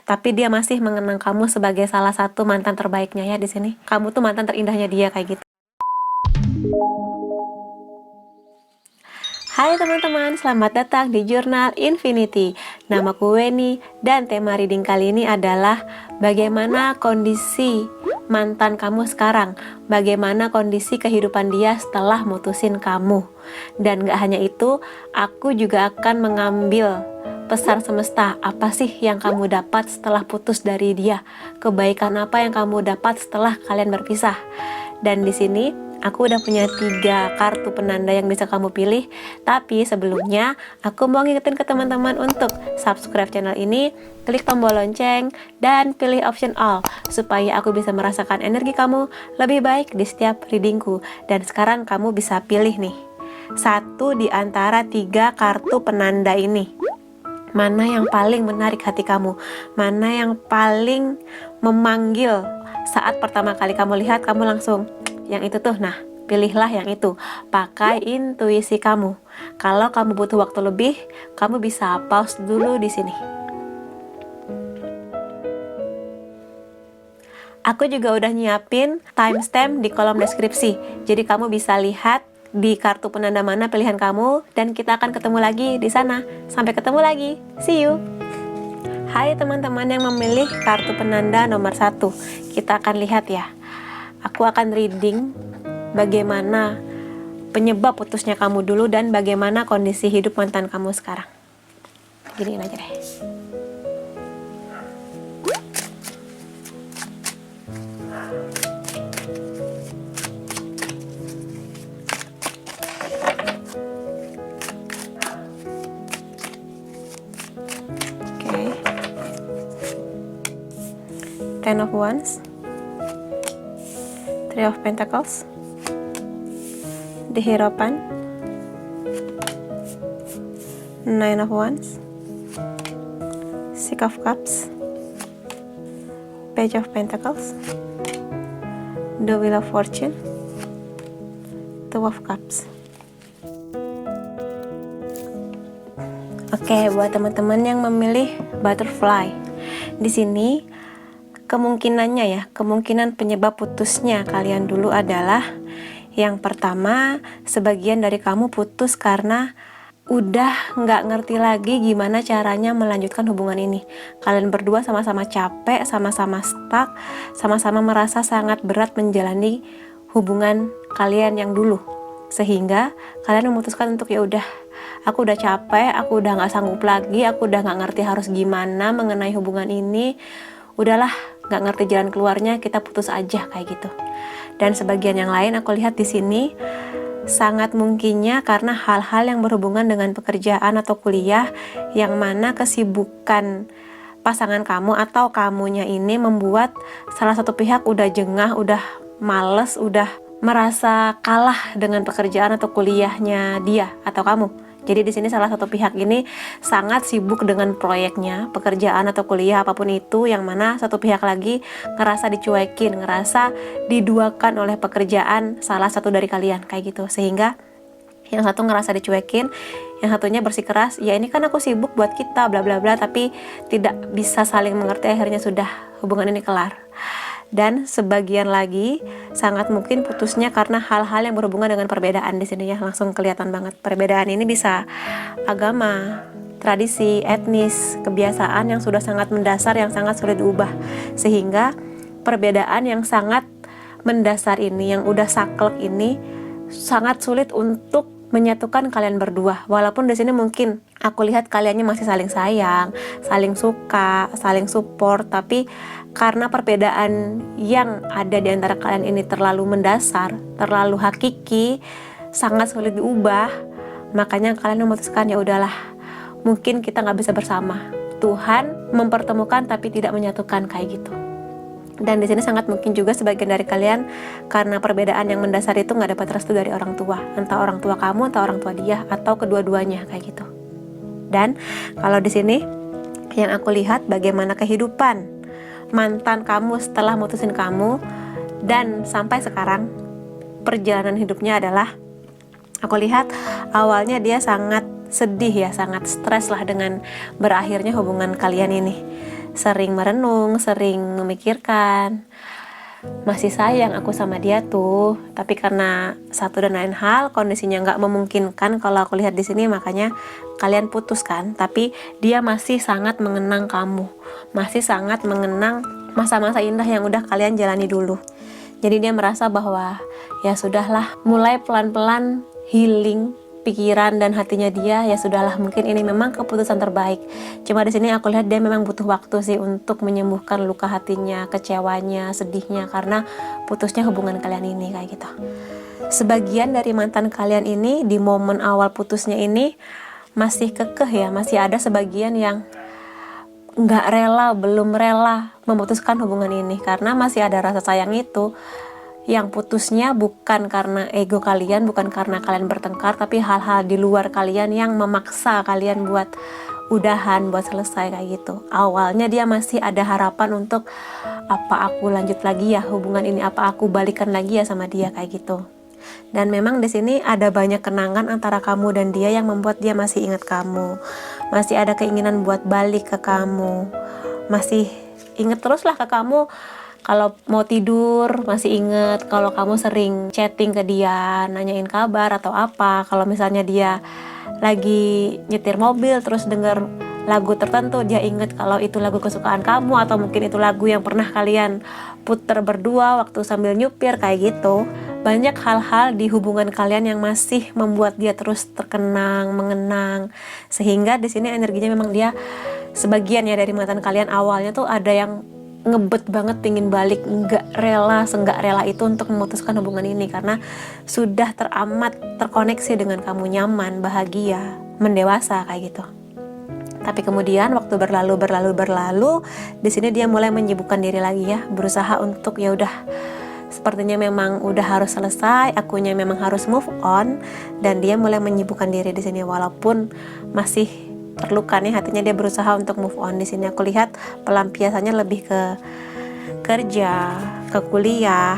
tapi dia masih mengenang kamu sebagai salah satu mantan terbaiknya ya di sini. Kamu tuh mantan terindahnya dia kayak gitu. Hai teman-teman, selamat datang di Jurnal Infinity. Namaku Weni dan tema reading kali ini adalah bagaimana kondisi mantan kamu sekarang, bagaimana kondisi kehidupan dia setelah mutusin kamu. Dan gak hanya itu, aku juga akan mengambil pesan semesta, apa sih yang kamu dapat setelah putus dari dia? Kebaikan apa yang kamu dapat setelah kalian berpisah? Dan di sini aku udah punya 3 kartu penanda yang bisa kamu pilih. Tapi sebelumnya aku mau ngingetin ke teman-teman untuk subscribe channel ini, klik tombol lonceng, dan pilih option all supaya aku bisa merasakan energi kamu lebih baik di setiap readingku. Dan sekarang kamu bisa pilih nih, satu di antara 3 kartu penanda ini. Mana yang paling menarik hati kamu? Mana yang paling memanggil saat pertama kali kamu lihat, kamu langsung yang itu tuh. Nah, pilihlah yang itu. Pakai intuisi kamu. Kalau kamu butuh waktu lebih, kamu bisa pause dulu di sini. Aku juga udah nyiapin timestamp di kolom deskripsi. Jadi kamu bisa lihat di kartu penanda mana pilihan kamu, dan kita akan ketemu lagi di sana. Sampai ketemu lagi. See you. Hai teman-teman yang memilih kartu penanda nomor 1. Kita akan lihat ya. Aku akan reading bagaimana penyebab putusnya kamu dulu dan bagaimana kondisi hidup mantan kamu sekarang. Giniin aja deh. Oke. Ten of Wands, Three of Pentacles, the Hierophant, Nine of Wands, Six of Cups, Page of Pentacles, the Wheel of Fortune, Two of Cups. Oke, buat teman-teman yang memilih butterfly, di sini kemungkinan penyebab putusnya kalian dulu adalah yang pertama, sebagian dari kamu putus karena udah nggak ngerti lagi gimana caranya melanjutkan hubungan ini. Kalian berdua sama-sama capek, sama-sama stuck, sama-sama merasa sangat berat menjalani hubungan kalian yang dulu, sehingga kalian memutuskan untuk ya udah, aku udah capek, aku udah nggak sanggup lagi, aku udah nggak ngerti harus gimana mengenai hubungan ini. Udahlah, nggak ngerti jalan keluarnya, kita putus aja kayak gitu. Dan sebagian yang lain aku lihat di sini sangat mungkinnya karena hal-hal yang berhubungan dengan pekerjaan atau kuliah, yang mana kesibukan pasangan kamu atau kamunya ini membuat salah satu pihak udah jengah, udah males, udah merasa kalah dengan pekerjaan atau kuliahnya dia atau kamu. Jadi di sini salah satu pihak ini sangat sibuk dengan proyeknya, pekerjaan atau kuliah apapun itu, yang mana satu pihak lagi ngerasa dicuekin, ngerasa diduakan oleh pekerjaan salah satu dari kalian kayak gitu. Sehingga yang satu ngerasa dicuekin, yang satunya bersikeras, ya ini kan aku sibuk buat kita bla bla bla, tapi tidak bisa saling mengerti, akhirnya sudah hubungan ini kelar. Dan sebagian lagi sangat mungkin putusnya karena hal-hal yang berhubungan dengan perbedaan. Di sini ya langsung kelihatan banget perbedaan ini bisa agama, tradisi, etnis, kebiasaan yang sudah sangat mendasar, yang sangat sulit diubah, sehingga perbedaan yang sangat mendasar ini, yang udah saklek ini, sangat sulit untuk menyatukan kalian berdua. Walaupun di sini mungkin aku lihat kaliannya masih saling sayang, saling suka, saling support, tapi karena perbedaan yang ada di antara kalian ini terlalu mendasar, terlalu hakiki, sangat sulit diubah, makanya kalian memutuskan ya udahlah, mungkin kita nggak bisa bersama. Tuhan mempertemukan tapi tidak menyatukan kayak gitu. Dan di sini sangat mungkin juga sebagian dari kalian karena perbedaan yang mendasar itu nggak dapat restu dari orang tua, entah orang tua kamu, entah orang tua dia, atau kedua-duanya kayak gitu. Dan kalau di sini yang aku lihat bagaimana kehidupan mantan kamu setelah mutusin kamu dan sampai sekarang, perjalanan hidupnya adalah, aku lihat awalnya dia sangat sedih ya, sangat stres lah dengan berakhirnya hubungan kalian ini. sering merenung, sering memikirkan, masih sayang aku sama dia tuh, tapi karena satu dan lain hal kondisinya nggak memungkinkan kalau aku lihat di sini, makanya kalian putus kan. Tapi dia masih sangat mengenang kamu, masih sangat mengenang masa-masa indah yang udah kalian jalani dulu. Jadi dia merasa bahwa ya sudahlah, mulai pelan-pelan healing pikiran dan hatinya dia. Ya sudahlah, mungkin ini memang keputusan terbaik. Cuma di sini aku lihat dia memang butuh waktu sih untuk menyembuhkan luka hatinya, kecewanya, sedihnya karena putusnya hubungan kalian ini kayak gitu. Sebagian dari mantan kalian ini di momen awal putusnya ini masih kekeh ya, masih ada sebagian yang nggak rela, belum rela memutuskan hubungan ini karena masih ada rasa sayang itu. Yang putusnya bukan karena ego kalian, bukan karena kalian bertengkar, tapi hal-hal di luar kalian yang memaksa kalian buat udahan, buat selesai kayak gitu. Awalnya dia masih ada harapan untuk apa aku lanjut lagi ya hubungan ini, apa aku balikan lagi ya sama dia kayak gitu. Dan memang di sini ada banyak kenangan antara kamu dan dia yang membuat dia masih ingat kamu, masih ada keinginan buat balik ke kamu, masih inget terus lah ke kamu. Kalau mau tidur masih inget kalau kamu sering chatting ke dia, nanyain kabar atau apa. Kalau misalnya dia lagi nyetir mobil terus denger lagu tertentu, dia inget kalau itu lagu kesukaan kamu, atau mungkin itu lagu yang pernah kalian puter berdua waktu sambil nyupir kayak gitu. Banyak hal-hal di hubungan kalian yang masih membuat dia terus terkenang, mengenang. Sehingga di sini energinya memang dia, sebagian ya dari mantan kalian awalnya tuh ada yang ngebet banget pingin balik, nggak rela, seenggak rela itu untuk memutuskan hubungan ini karena sudah teramat terkoneksi dengan kamu, nyaman, bahagia, mendewasa kayak gitu. Tapi kemudian waktu berlalu, di sini dia mulai menyibukkan diri lagi ya, berusaha untuk ya udah, sepertinya memang udah harus selesai, akunya memang harus move on, dan dia mulai menyibukkan diri di sini walaupun masih terluka nih hatinya. Dia berusaha untuk move on. Di sini aku lihat pelampiasannya lebih ke kerja, ke kuliah,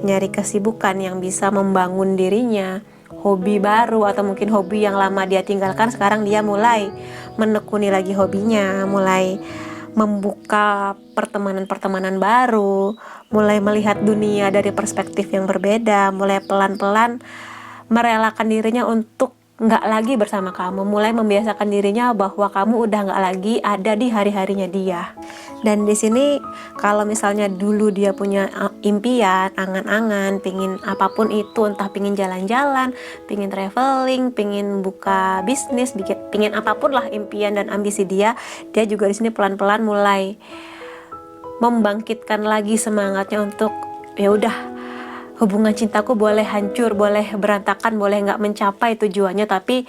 nyari kesibukan yang bisa membangun dirinya, hobi baru atau mungkin hobi yang lama dia tinggalkan, sekarang dia mulai menekuni lagi hobinya, mulai membuka pertemanan-pertemanan baru, mulai melihat dunia dari perspektif yang berbeda, mulai pelan-pelan merelakan dirinya untuk nggak lagi bersama kamu, mulai membiasakan dirinya bahwa kamu udah nggak lagi ada di hari-harinya dia. Dan di sini kalau misalnya dulu dia punya impian, angan-angan, pingin apapun itu, entah pingin jalan-jalan, pingin traveling, pingin buka bisnis, pingin apapun lah impian dan ambisi dia juga di sini pelan-pelan mulai membangkitkan lagi semangatnya untuk ya udah, hubungan cintaku boleh hancur, boleh berantakan, boleh nggak mencapai tujuannya, tapi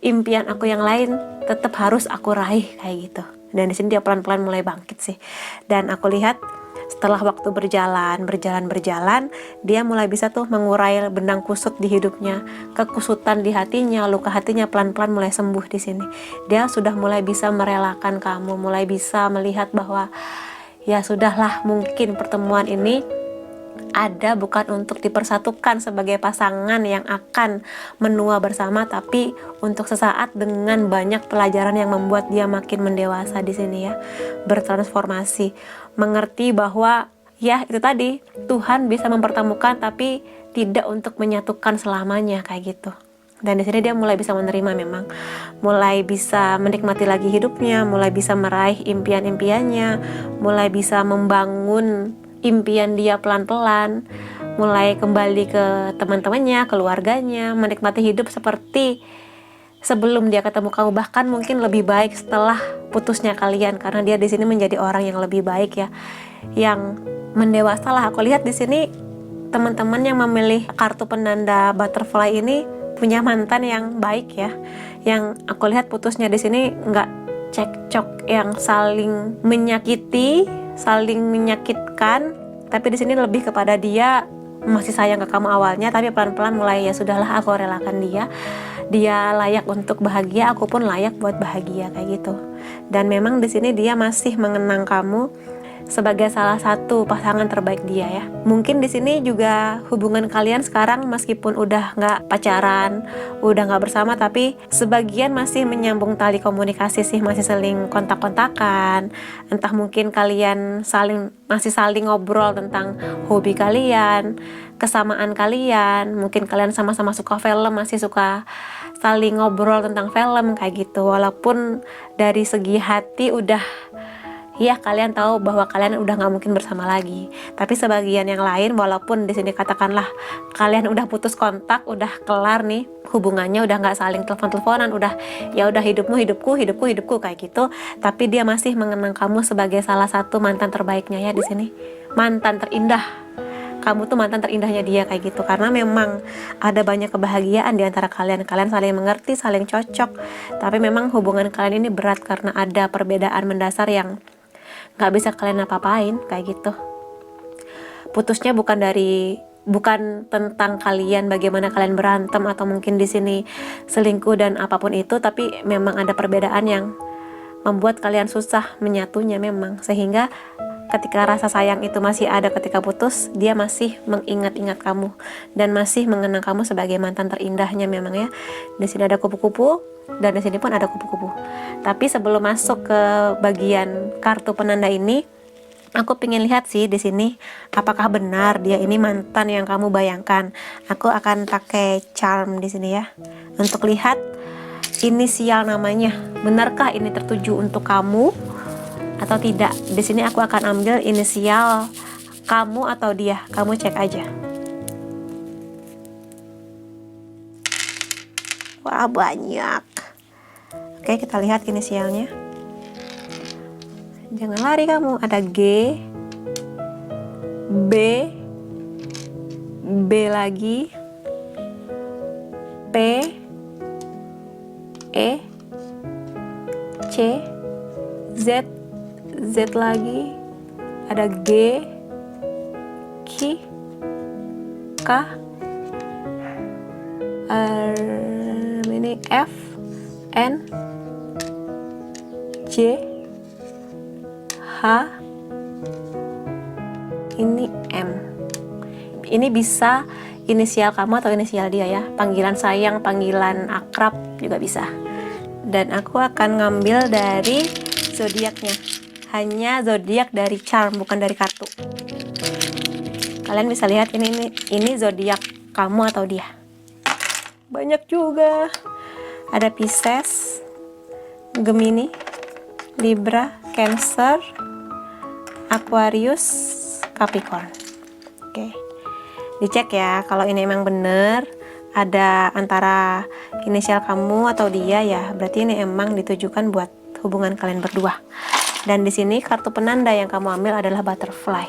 impian aku yang lain tetap harus aku raih kayak gitu. Dan di sini dia pelan-pelan mulai bangkit sih. Dan aku lihat setelah waktu berjalan, dia mulai bisa tuh mengurai benang kusut di hidupnya, kekusutan di hatinya, luka hatinya pelan-pelan mulai sembuh di sini. Dia sudah mulai bisa merelakan kamu, mulai bisa melihat bahwa ya sudahlah, mungkin pertemuan ini ada bukan untuk dipersatukan sebagai pasangan yang akan menua bersama, tapi untuk sesaat dengan banyak pelajaran yang membuat dia makin mendewasa di sini ya, bertransformasi, mengerti bahwa ya itu tadi, Tuhan bisa mempertemukan tapi tidak untuk menyatukan selamanya kayak gitu. Dan di sini dia mulai bisa menerima, memang mulai bisa menikmati lagi hidupnya, mulai bisa meraih impian-impiannya, mulai bisa membangun impian dia pelan-pelan, mulai kembali ke teman-temannya, keluarganya, menikmati hidup seperti sebelum dia ketemu kamu, bahkan mungkin lebih baik setelah putusnya kalian, karena dia di sini menjadi orang yang lebih baik ya, yang mendewasa lah. Aku lihat di sini teman-teman yang memilih kartu penanda butterfly ini punya mantan yang baik ya, yang aku lihat putusnya di sini nggak cekcok yang saling menyakiti, saling menyakitkan, tapi di sini lebih kepada dia masih sayang ke kamu awalnya, tapi pelan-pelan mulai ya sudahlah, aku relakan dia layak untuk bahagia, aku pun layak buat bahagia kayak gitu. Dan memang di sini dia masih mengenang kamu, sebagai salah satu pasangan terbaik dia ya. Mungkin di sini juga hubungan kalian sekarang meskipun udah nggak pacaran, udah nggak bersama, tapi sebagian masih menyambung tali komunikasi sih, masih saling kontak-kontakan. Entah mungkin kalian masih saling ngobrol tentang hobi kalian, kesamaan kalian, mungkin kalian sama-sama suka film, masih suka saling ngobrol tentang film kayak gitu. Walaupun dari segi hati udah, ya kalian tahu bahwa kalian udah nggak mungkin bersama lagi. Tapi sebagian yang lain, walaupun di sini katakanlah kalian udah putus kontak, udah kelar nih hubungannya, udah nggak saling telepon-teleponan, udah ya udah hidupmu hidupku kayak gitu. Tapi dia masih mengenang kamu sebagai salah satu mantan terbaiknya ya di sini. Mantan terindah. Kamu tuh mantan terindahnya dia kayak gitu, karena memang ada banyak kebahagiaan di antara kalian. Kalian saling mengerti, saling cocok. Tapi memang hubungan kalian ini berat karena ada perbedaan mendasar yang nggak bisa kalian apa-apain kayak gitu. Putusnya bukan tentang kalian, bagaimana kalian berantem atau mungkin di sini selingkuh dan apapun itu, tapi memang ada perbedaan yang membuat kalian susah menyatunya memang, sehingga ketika rasa sayang itu masih ada ketika putus, dia masih mengingat-ingat kamu dan masih mengenang kamu sebagai mantan terindahnya memang ya. Di sini ada kupu-kupu dan di sini pun ada kupu-kupu. Tapi sebelum masuk ke bagian kartu penanda ini, aku pengen lihat sih di sini apakah benar dia ini mantan yang kamu bayangkan. Aku akan pakai charm di sini ya untuk lihat inisial namanya. Benarkah ini tertuju untuk kamu atau tidak? Di sini aku akan ambil inisial kamu atau dia. Kamu cek aja. Wah, banyak. Oke, kita lihat inisialnya. Jangan lari kamu. Ada G, B, B lagi, P, E, C, Z, Z lagi, ada G, Q, K, ini F, N, J, H, ini M. Ini bisa inisial kamu atau inisial dia ya. Panggilan sayang, panggilan akrab juga bisa. Dan aku akan ngambil dari zodiaknya. Hanya zodiak dari charm, bukan dari kartu. Kalian bisa lihat ini zodiak kamu atau dia. Banyak juga. Ada Pisces, Gemini, Libra, Cancer, Aquarius, Capricorn. Oke. Dicek ya, kalau ini emang bener ada antara inisial kamu atau dia ya, berarti ini emang ditujukan buat hubungan kalian berdua. Dan di sini kartu penanda yang kamu ambil adalah butterfly.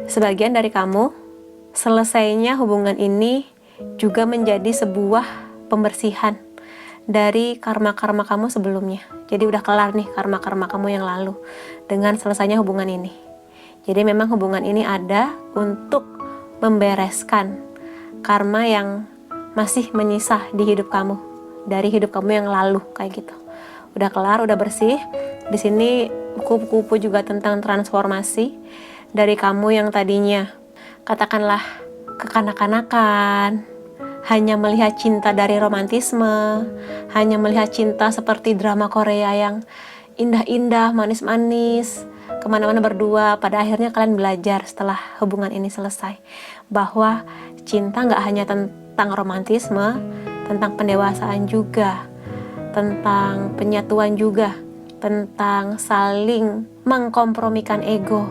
Sebagian dari kamu, selesainya hubungan ini juga menjadi sebuah pembersihan dari karma-karma kamu sebelumnya. Jadi udah kelar nih karma-karma kamu yang lalu dengan selesainya hubungan ini. Jadi memang hubungan ini ada untuk membereskan karma yang masih menyisa di hidup kamu, dari hidup kamu yang lalu kayak gitu. Udah kelar, udah bersih. Di sini kupu-kupu juga tentang transformasi dari kamu yang tadinya katakanlah kekanak-kanakan, hanya melihat cinta dari romantisme, hanya melihat cinta seperti drama Korea yang indah-indah, manis-manis, kemana-mana berdua. Pada akhirnya kalian belajar setelah hubungan ini selesai bahwa cinta nggak hanya tentang romantisme, tentang pendewasaan juga, tentang penyatuan juga, tentang saling mengkompromikan ego.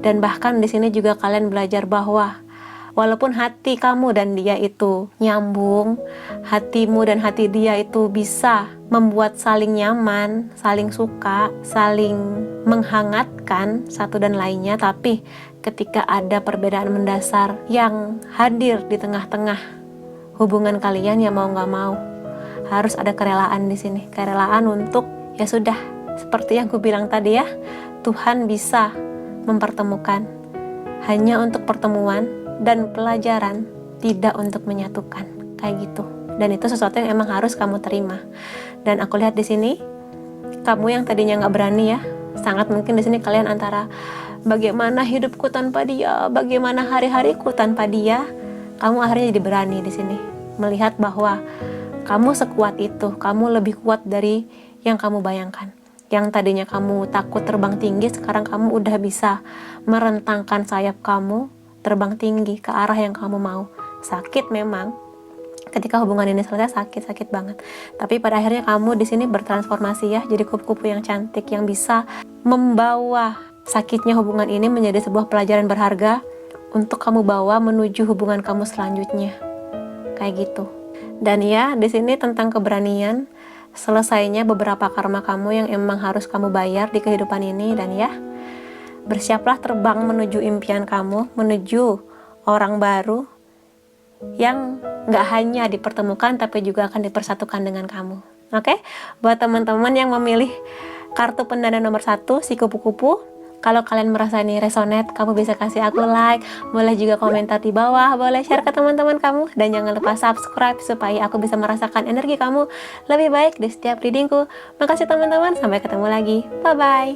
Dan bahkan di sini juga kalian belajar bahwa walaupun hati kamu dan dia itu nyambung, hatimu dan hati dia itu bisa membuat saling nyaman, saling suka, saling menghangatkan satu dan lainnya, tapi ketika ada perbedaan mendasar yang hadir di tengah-tengah hubungan kalian, ya mau nggak mau harus ada kerelaan di sini, kerelaan untuk ya sudah, seperti yang aku bilang tadi ya, Tuhan bisa mempertemukan hanya untuk pertemuan dan pelajaran, tidak untuk menyatukan kayak gitu. Dan itu sesuatu yang emang harus kamu terima. Dan aku lihat di sini kamu yang tadinya nggak berani ya, sangat mungkin di sini kalian antara bagaimana hidupku tanpa dia, bagaimana hari-hariku tanpa dia, kamu akhirnya jadi berani di sini. Melihat bahwa kamu sekuat itu, kamu lebih kuat dari yang kamu bayangkan. Yang tadinya kamu takut terbang tinggi, sekarang kamu udah bisa merentangkan sayap kamu, terbang tinggi ke arah yang kamu mau. Sakit memang, ketika hubungan ini selesai sakit banget. Tapi pada akhirnya kamu di sini bertransformasi ya, jadi kupu-kupu yang cantik yang bisa membawa sakitnya hubungan ini menjadi sebuah pelajaran berharga untuk kamu bawa menuju hubungan kamu selanjutnya. Kayak gitu. Dan ya, di sini tentang keberanian, selesainya beberapa karma kamu yang emang harus kamu bayar di kehidupan ini. Dan ya, bersiaplah terbang menuju impian kamu, menuju orang baru yang gak hanya dipertemukan tapi juga akan dipersatukan dengan kamu. Oke? Buat teman-teman yang memilih kartu pendana nomor 1, si kupu-kupu, kalau kalian merasa ini resonate, kamu bisa kasih aku like, boleh juga komentar di bawah, boleh share ke teman-teman kamu, dan jangan lupa subscribe supaya aku bisa merasakan energi kamu lebih baik di setiap readingku. Makasih teman-teman, sampai ketemu lagi. Bye-bye.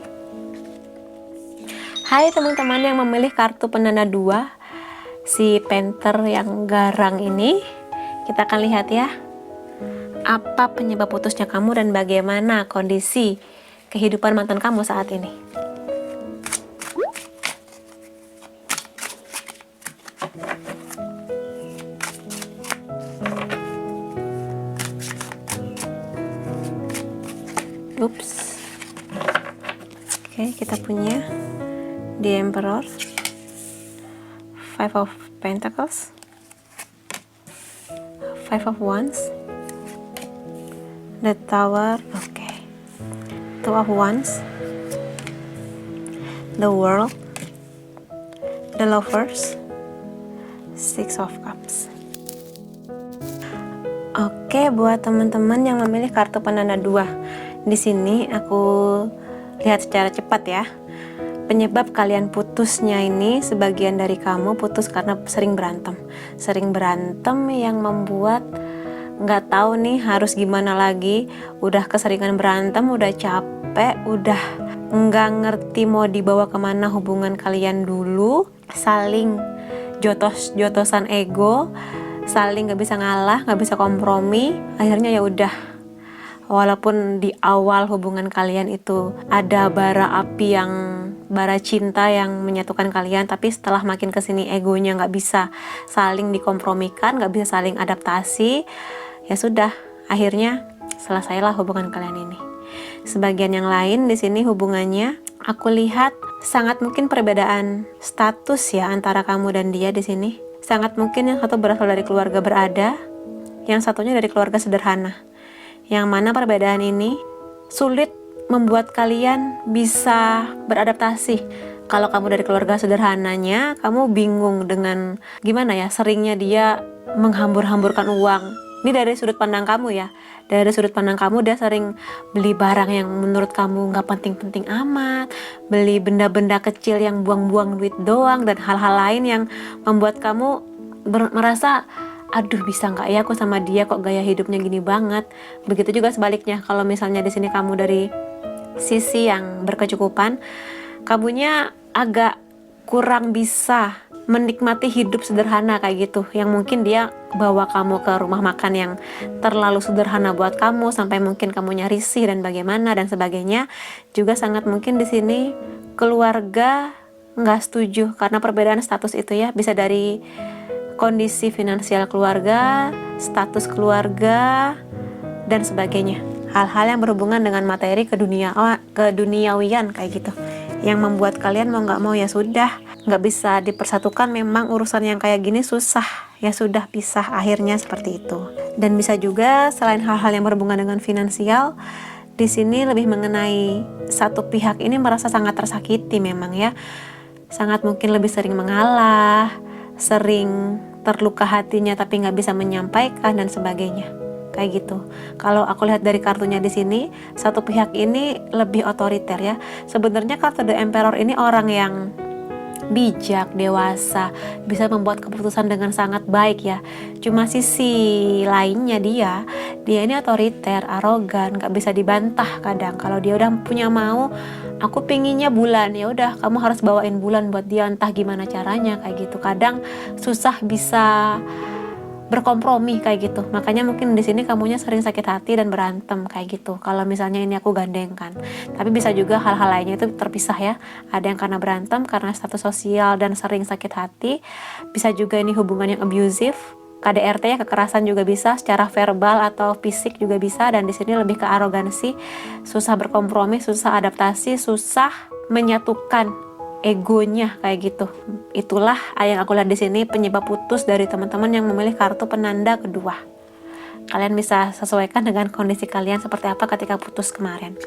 Hai teman-teman yang memilih kartu pendana 2, si Panther yang garang ini, kita akan lihat ya, apa penyebab putusnya kamu dan bagaimana kondisi kehidupan mantan kamu saat ini. Ups. Oke, kita punya The Emperor, Five of Pentacles, Five of Wands, the Tower, Two of Wands, the World, the Lovers, Six of Cups. Oke, buat teman-teman yang memilih kartu pendana 2, di sini aku lihat secara cepat ya. Penyebab kalian putusnya ini, sebagian dari kamu putus karena sering berantem yang membuat nggak tahu nih harus gimana lagi. Udah keseringan berantem, udah capek, udah nggak ngerti mau dibawa kemana hubungan kalian dulu. Saling jotos-jotosan ego, saling nggak bisa ngalah, nggak bisa kompromi. Akhirnya ya udah, walaupun di awal hubungan kalian itu ada bara cinta yang menyatukan kalian, tapi setelah makin kesini egonya nggak bisa saling dikompromikan, nggak bisa saling adaptasi, ya sudah, akhirnya selesailah hubungan kalian ini. Sebagian yang lain di sini hubungannya, aku lihat sangat mungkin perbedaan status ya antara kamu dan dia di sini. Sangat mungkin yang satu berasal dari keluarga berada, yang satunya dari keluarga sederhana. Yang mana perbedaan ini sulit membuat kalian bisa beradaptasi. Kalau kamu dari keluarga sederhananya, kamu bingung dengan gimana ya, seringnya dia menghambur-hamburkan uang. Ini dari sudut pandang kamu ya. Dari sudut pandang kamu, dia sering beli barang yang menurut kamu gak penting-penting amat, beli benda-benda kecil yang buang-buang duit doang, dan hal-hal lain yang membuat kamu merasa, aduh bisa nggak ya aku sama dia, kok gaya hidupnya gini banget. Begitu juga sebaliknya, kalau misalnya di sini kamu dari sisi yang berkecukupan, kamunya agak kurang bisa menikmati hidup sederhana kayak gitu, yang mungkin dia bawa kamu ke rumah makan yang terlalu sederhana buat kamu sampai mungkin kamunya risih dan bagaimana dan sebagainya. Juga sangat mungkin di sini keluarga nggak setuju karena perbedaan status itu ya, bisa dari kondisi finansial keluarga, status keluarga, dan sebagainya. Hal-hal yang berhubungan dengan materi keduniawian kayak gitu, yang membuat kalian mau nggak mau ya sudah, nggak bisa dipersatukan. Memang urusan yang kayak gini susah, ya sudah pisah akhirnya seperti itu. Dan bisa juga selain hal-hal yang berhubungan dengan finansial, di sini lebih mengenai satu pihak ini merasa sangat tersakiti memang ya, sangat mungkin lebih sering mengalah, sering terluka hatinya tapi nggak bisa menyampaikan dan sebagainya. Kayak gitu. Kalau aku lihat dari kartunya di sini, satu pihak ini lebih otoriter ya. Sebenarnya kartu The Emperor ini orang yang bijak, dewasa, bisa membuat keputusan dengan sangat baik ya. Cuma sisi lainnya dia ini otoriter, arogan, gak bisa dibantah kadang. Kalau dia udah punya mau, aku pinginnya bulan, ya udah kamu harus bawain bulan buat dia, entah gimana caranya kayak gitu. Kadang susah bisa berkompromi kayak gitu. Makanya mungkin di sini kamunya sering sakit hati dan berantem kayak gitu. Kalau misalnya ini aku gandengkan. Tapi bisa juga hal-hal lainnya itu terpisah ya. Ada yang karena berantem, karena status sosial dan sering sakit hati. Bisa juga ini hubungan yang abusive. KDRT ya, kekerasan juga bisa, secara verbal atau fisik juga bisa. Dan di sini lebih ke arogansi, susah berkompromi, susah adaptasi, susah menyatukan egonya kayak gitu. Itulah yang aku lihat di sini penyebab putus dari teman-teman yang memilih kartu penanda kedua. Kalian bisa sesuaikan dengan kondisi kalian seperti apa ketika putus kemarin.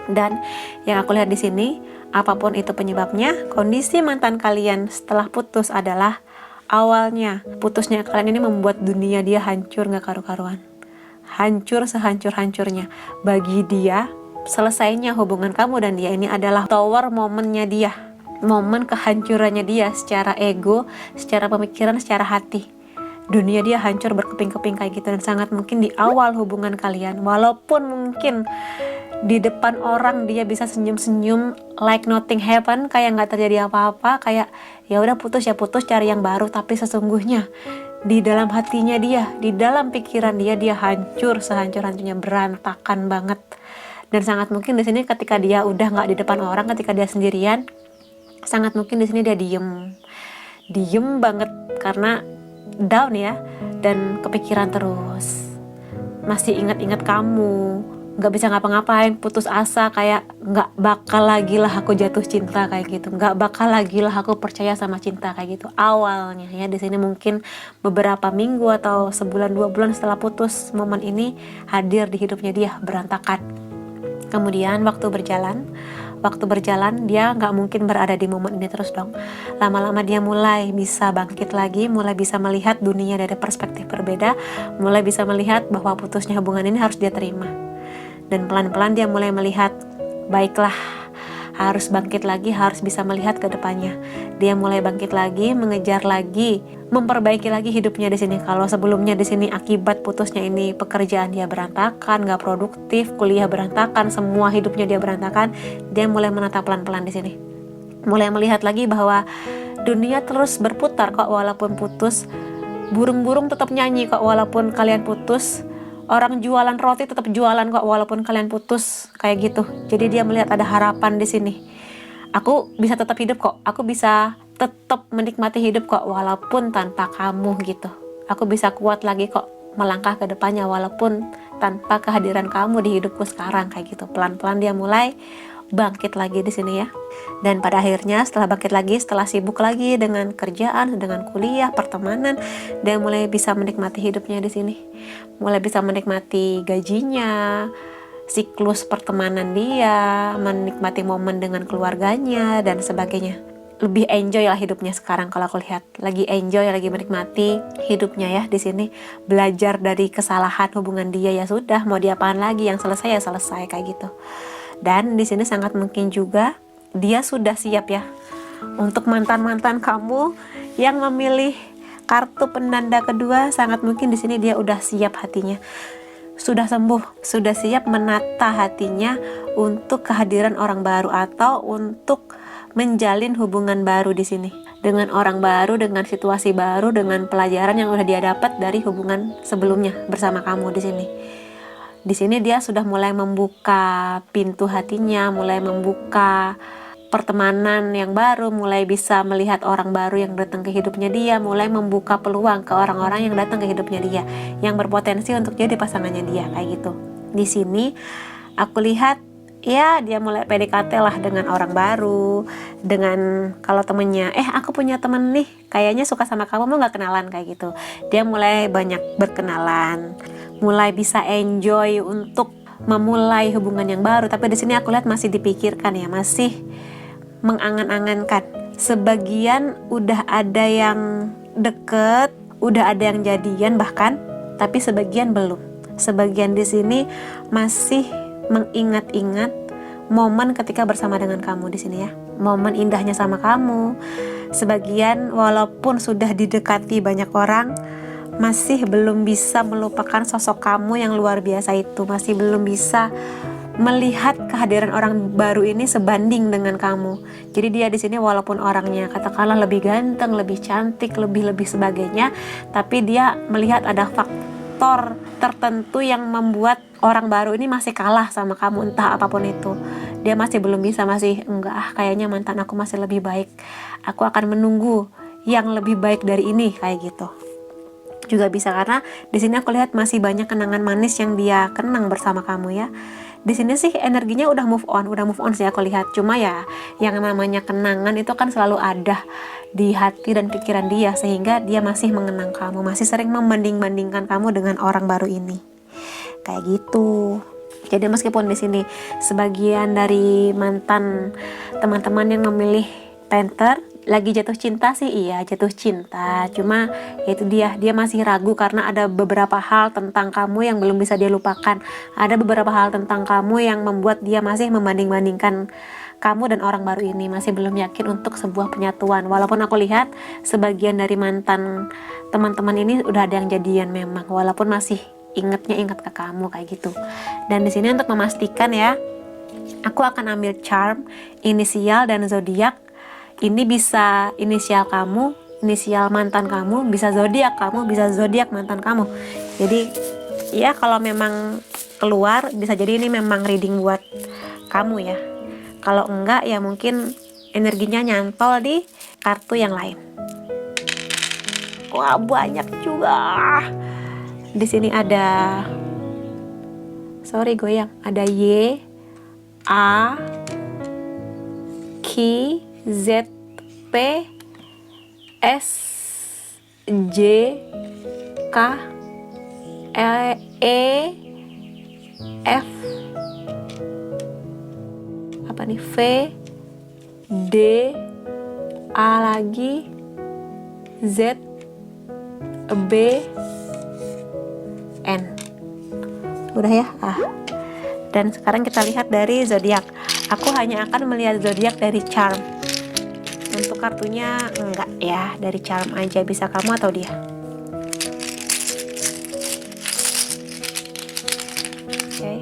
Dan yang aku lihat di sini, apapun itu penyebabnya, kondisi mantan kalian setelah putus adalah awalnya putusnya kalian ini membuat dunia dia hancur gak karu-karuan. Hancur sehancur-hancurnya. Bagi dia, selesainya hubungan kamu dan dia ini adalah tower momennya dia. Momen kehancurannya dia secara ego, secara pemikiran, secara hati. Dunia dia hancur berkeping-keping kayak gitu. Dan sangat mungkin di awal hubungan kalian, walaupun mungkin di depan orang dia bisa senyum-senyum like nothing happen, kayak gak terjadi apa-apa, kayak ya udah putus ya putus, cari yang baru. Tapi sesungguhnya di dalam hatinya dia, di dalam pikiran dia hancur sehancur-hancurnya, berantakan banget. Dan sangat mungkin di sini ketika dia udah gak di depan orang, ketika dia sendirian, sangat mungkin di sini dia diem banget karena down ya, dan kepikiran terus, masih ingat-ingat kamu, nggak bisa ngapa-ngapain, putus asa, kayak nggak bakal lagi lah aku jatuh cinta kayak gitu, nggak bakal lagi lah aku percaya sama cinta kayak gitu awalnya ya. Di sini mungkin beberapa minggu atau sebulan 2 bulan setelah putus, momen ini hadir di hidupnya dia berantakan. Kemudian waktu berjalan dia nggak mungkin berada di momen ini terus dong. Lama-lama dia mulai bisa bangkit lagi, mulai bisa melihat dunia dari perspektif berbeda, mulai bisa melihat bahwa putusnya hubungan ini harus dia terima. Dan pelan-pelan dia mulai melihat, baiklah, harus bangkit lagi, harus bisa melihat ke depannya. Dia mulai bangkit lagi, mengejar lagi, memperbaiki lagi hidupnya di sini. Kalau sebelumnya di sini akibat putusnya ini pekerjaan dia berantakan, nggak produktif, kuliah berantakan, semua hidupnya dia berantakan, dia mulai menata pelan-pelan di sini. Mulai melihat lagi bahwa dunia terus berputar kok walaupun putus. Burung-burung tetap nyanyi kok walaupun kalian putus. Orang jualan roti tetap jualan kok walaupun kalian putus, kayak gitu. Jadi dia melihat ada harapan di sini. Aku bisa tetap hidup kok. Aku bisa tetap menikmati hidup kok walaupun tanpa kamu gitu. Aku bisa kuat lagi kok melangkah ke depannya walaupun tanpa kehadiran kamu di hidupku sekarang kayak gitu. Pelan-pelan dia mulai bangkit lagi di sini ya. Dan pada akhirnya setelah bangkit lagi, setelah sibuk lagi dengan kerjaan, dengan kuliah, pertemanan, dia mulai bisa menikmati hidupnya di sini. Mulai bisa menikmati gajinya, siklus pertemanan dia, menikmati momen dengan keluarganya dan sebagainya. Lebih enjoy lah hidupnya sekarang kalau aku lihat. Lagi enjoy, lagi menikmati hidupnya ya di sini. Belajar dari kesalahan hubungan dia, ya sudah, mau diapaan lagi, yang selesai ya selesai kayak gitu. Dan di sini sangat mungkin juga dia sudah siap ya untuk mantan-mantan kamu yang memilih kartu penanda kedua. Sangat mungkin di sini dia udah siap hatinya, sudah sembuh, sudah siap menata hatinya untuk kehadiran orang baru atau untuk menjalin hubungan baru di sini dengan orang baru, dengan situasi baru, dengan pelajaran yang udah dia dapat dari hubungan sebelumnya bersama kamu di sini. Di sini dia sudah mulai membuka pintu hatinya, mulai membuka pertemanan yang baru, mulai bisa melihat orang baru yang datang ke hidupnya dia, mulai membuka peluang ke orang-orang yang datang ke hidupnya dia, yang berpotensi untuk jadi pasangannya dia kayak gitu. Di sini aku lihat ya dia mulai PDKT lah dengan orang baru, dengan kalau temennya, aku punya temen nih, kayaknya suka sama kamu, mau nggak kenalan kayak gitu. Dia mulai banyak berkenalan, mulai bisa enjoy untuk memulai hubungan yang baru. Tapi di sini aku lihat masih dipikirkan ya, masih mengangan-angankan. Sebagian udah ada yang deket, udah ada yang jadian bahkan, tapi sebagian belum. Sebagian di sini masih mengingat-ingat momen ketika bersama dengan kamu di sini ya. momen indahnya sama kamu. Sebagian walaupun sudah didekati banyak orang, masih belum bisa melupakan sosok kamu yang luar biasa itu, masih belum bisa melihat kehadiran orang baru ini sebanding dengan kamu. Jadi dia di sini walaupun orangnya katakanlah lebih ganteng, lebih cantik, lebih sebagainya, tapi dia melihat ada faktor tertentu yang membuat orang baru ini masih kalah sama kamu, entah apapun itu. Dia masih belum bisa, masih enggak, kayaknya mantan aku masih lebih baik. Aku akan menunggu yang lebih baik dari ini, kayak gitu. Juga bisa karena di sini aku lihat masih banyak kenangan manis yang dia kenang bersama kamu ya. Di sini sih energinya udah move on sih aku lihat. Cuma ya yang namanya kenangan itu kan selalu ada di hati dan pikiran dia, sehingga dia masih mengenang kamu, masih sering membanding-bandingkan kamu dengan orang baru ini. Kayak gitu. Jadi meskipun di sini sebagian dari mantan teman-teman yang memilih Panther lagi jatuh cinta sih, iya jatuh cinta, cuma itu dia masih ragu karena ada beberapa hal tentang kamu yang belum bisa dia lupakan. Ada beberapa hal tentang kamu yang membuat dia masih membanding-bandingkan kamu dan orang baru ini, masih belum yakin untuk sebuah penyatuan. Walaupun aku lihat sebagian dari mantan teman-teman ini udah ada yang jadian memang, walaupun masih ingat ke kamu kayak gitu. Dan di sini untuk memastikan ya, aku akan ambil charm, inisial dan zodiak. Ini bisa inisial kamu, inisial mantan kamu, bisa zodiak kamu, bisa zodiak mantan kamu. Jadi ya kalau memang keluar bisa jadi ini memang reading buat kamu ya. Kalau enggak ya mungkin energinya nyantol di kartu yang lain. Wah, banyak juga. Di sini ada, sorry goyang, ada Y, A, Q, Z, P, S, J, K, E, F, apa nih, V, D, A lagi, Z, B, N. Udah ya? Dan sekarang kita lihat dari zodiak. Aku hanya akan melihat zodiak dari charm. Untuk kartunya enggak ya, dari charm aja, bisa kamu atau dia. Oke.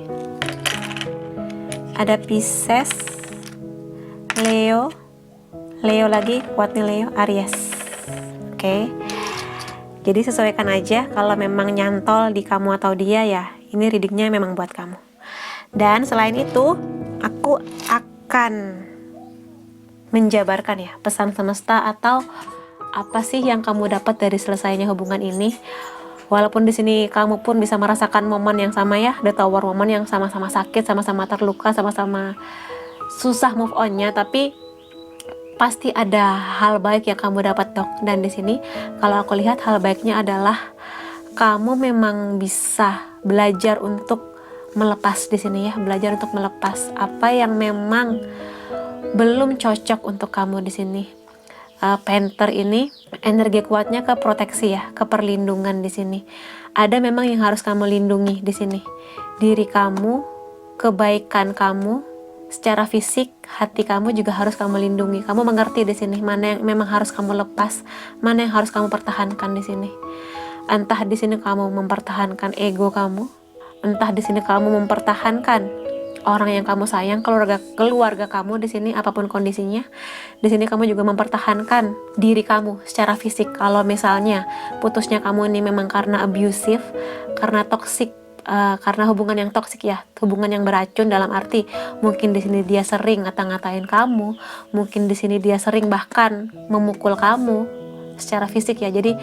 Ada Pisces, Leo lagi, kuat nih Leo, Aries. Oke. Jadi sesuaikan aja, kalau memang nyantol di kamu atau dia ya, ini readingnya memang buat kamu. Dan selain itu, aku akan menjabarkan ya pesan semesta atau apa sih yang kamu dapat dari selesainya hubungan ini. Walaupun di sini kamu pun bisa merasakan momen yang sama ya, the tower momen yang sama-sama sakit, sama-sama terluka, sama-sama susah move onnya, tapi pasti ada hal baik yang kamu dapat dok. Dan di sini kalau aku lihat hal baiknya adalah kamu memang bisa belajar untuk melepas di sini ya, belajar untuk melepas apa yang memang belum cocok untuk kamu di sini. Panther ini energi kuatnya ke proteksi ya, ke perlindungan di sini. Ada memang yang harus kamu lindungi di sini. Diri kamu, kebaikan kamu, secara fisik, hati kamu juga harus kamu lindungi. Kamu mengerti di sini mana yang memang harus kamu lepas, mana yang harus kamu pertahankan di sini. Entah di sini kamu mempertahankan ego kamu, entah di sini kamu mempertahankan orang yang kamu sayang, keluarga kamu di sini apapun kondisinya. Di sini kamu juga mempertahankan diri kamu secara fisik. Kalau misalnya putusnya kamu ini memang karena abusive, karena toksik, karena hubungan yang toksik ya, hubungan yang beracun, dalam arti mungkin di sini dia sering ngata-ngatain kamu, mungkin di sini dia sering bahkan memukul kamu secara fisik ya. Jadi